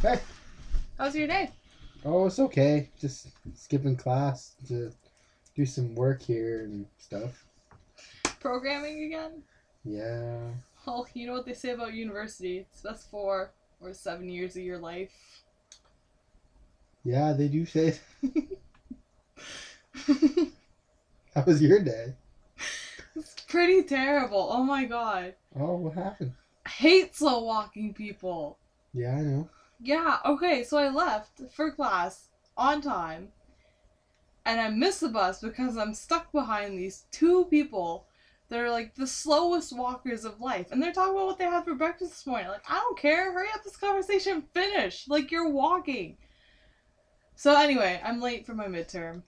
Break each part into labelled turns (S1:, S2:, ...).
S1: Hey.
S2: How's your day?
S1: Oh, it's okay. Just skipping class to do some work here and stuff.
S2: Programming again?
S1: Yeah.
S2: Well, you know what they say about university. It's best 4 or 7 years of your life.
S1: Yeah, they do say.
S2: It's
S1: How was your day?
S2: pretty terrible. Oh my god.
S1: Oh, what happened?
S2: I hate slow walking people.
S1: Yeah, I know.
S2: Yeah, okay, so I left for class on time and I missed the bus because I'm stuck behind these two people that are like the slowest walkers of life. And they're talking about what they had for breakfast this morning. Like, I don't care. Hurry up this conversation. Finish. Like, you're walking. So anyway, I'm late for my midterm.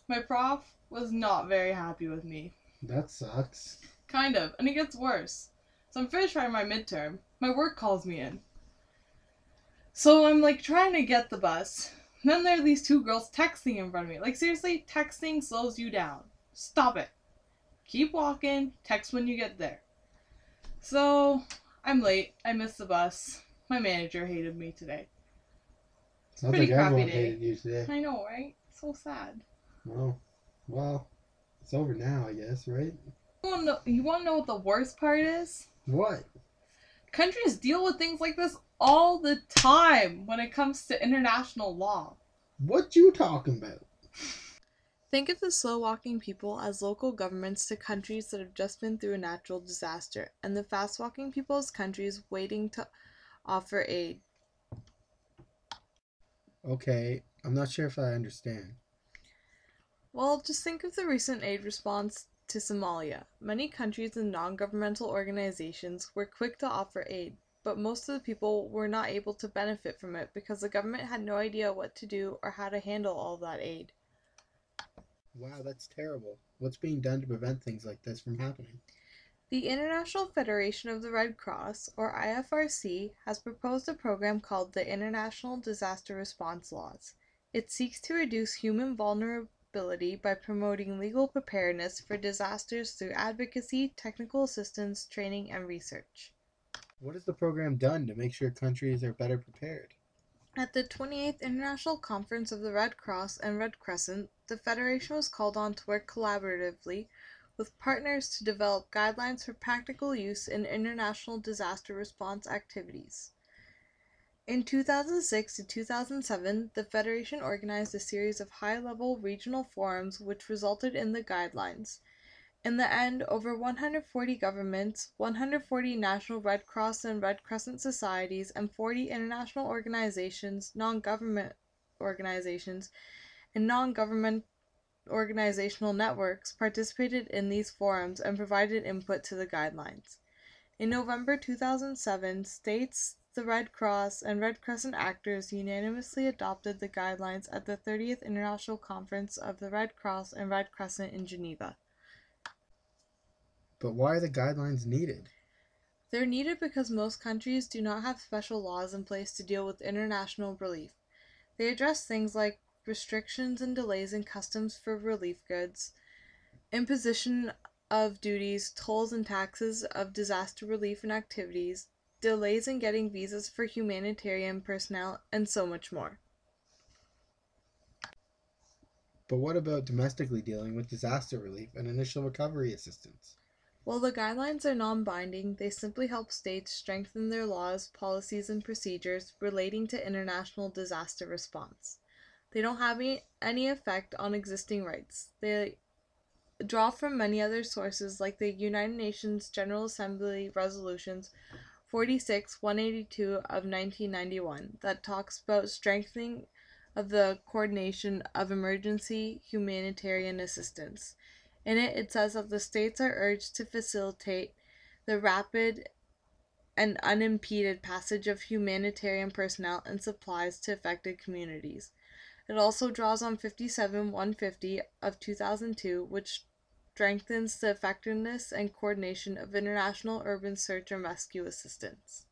S2: My prof was not very happy with me.
S1: That sucks.
S2: Kind of. And it gets worse. So I'm finished writing my midterm. My work calls me in. So I'm like trying to get the bus. And then there are these two girls texting in front of me. Like seriously, texting slows you down. Stop it. Keep walking. Text when you get there. So I'm late. I missed the bus. My manager hated me today. It's a
S1: Sounds
S2: pretty
S1: like
S2: crappy
S1: everyone
S2: day.
S1: hated you today.
S2: I know, right? So sad.
S1: Oh, well, it's over now, I guess, right?
S2: You want to know what the worst part is?
S1: What?
S2: Countries deal with things like this all the time when it comes to international law.
S1: What you talking about?
S2: Think of the slow walking people as local governments to countries that have just been through a natural disaster, and the fast walking people as countries waiting to offer aid.
S1: Okay, I'm not sure if I understand.
S2: Well, just think of the recent aid response to Somalia. Many countries and non governmental organizations were quick to offer aid, but most of the people were not able to benefit from it because the government had no idea what to do or how to handle all of that aid.
S1: Wow, that's terrible. What's being done to prevent things like this from happening?
S2: The International Federation of the Red Cross, or IFRC, has proposed a program called the International Disaster Response Laws. It seeks to reduce human vulnerability by promoting legal preparedness for disasters through advocacy, technical assistance, training, and research.
S1: What has the program done to make sure countries are better prepared?
S2: At the 28th International Conference of the Red Cross and Red Crescent, the Federation was called on to work collaboratively with partners to develop guidelines for practical use in international disaster response activities. In 2006 to 2007, the Federation organized a series of high-level regional forums which resulted in the guidelines. In the end, over 140 governments, 140 national Red Cross and Red Crescent societies, and 40 international organizations, non-government organizations, and non-government organizational networks participated in these forums and provided input to the guidelines. In November 2007, states, the Red Cross, and Red Crescent actors unanimously adopted the guidelines at the 30th International Conference of the Red Cross and Red Crescent in Geneva.
S1: But why are the guidelines needed?
S2: They're needed because most countries do not have special laws in place to deal with international relief. They address things like restrictions and delays in customs for relief goods, imposition of duties, tolls, and taxes of disaster relief and activities, delays in getting visas for humanitarian personnel, and so much more.
S1: But what about domestically dealing with disaster relief and initial recovery assistance?
S2: While the guidelines are non-binding, they simply help states strengthen their laws, policies, and procedures relating to international disaster response. They don't have any effect on existing rights. They draw from many other sources like the United Nations General Assembly resolutions 46/182 of 1991 that talks about strengthening of the coordination of emergency humanitarian assistance. In it, it says that the states are urged to facilitate the rapid and unimpeded passage of humanitarian personnel and supplies to affected communities. It also draws on 57/150 of 2002, which strengthens the effectiveness and coordination of international urban search and rescue assistance.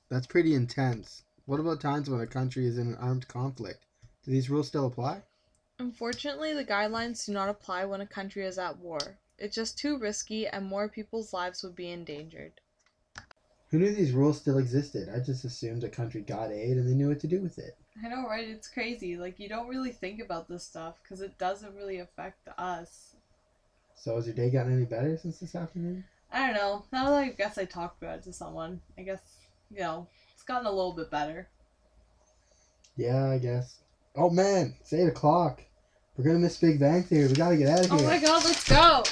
S1: That's pretty intense. What about times when a country is in an armed conflict? Do these rules still apply?
S2: Unfortunately, the guidelines do not apply when a country is at war. It's just too risky and more people's lives would be endangered.
S1: Who knew these rules still existed? I just assumed a country got aid and they knew what to do with it.
S2: I know, right? It's crazy. Like, you don't really think about this stuff because it doesn't really affect us.
S1: So has your day gotten any better since this afternoon?
S2: I don't know. Now that I guess I talked about it to someone, I guess, it's gotten a little bit better.
S1: Yeah, I guess. Oh man, it's 8 o'clock. We're gonna miss Big Bang Theory. We gotta get out of
S2: Oh
S1: here.
S2: my god, let's go!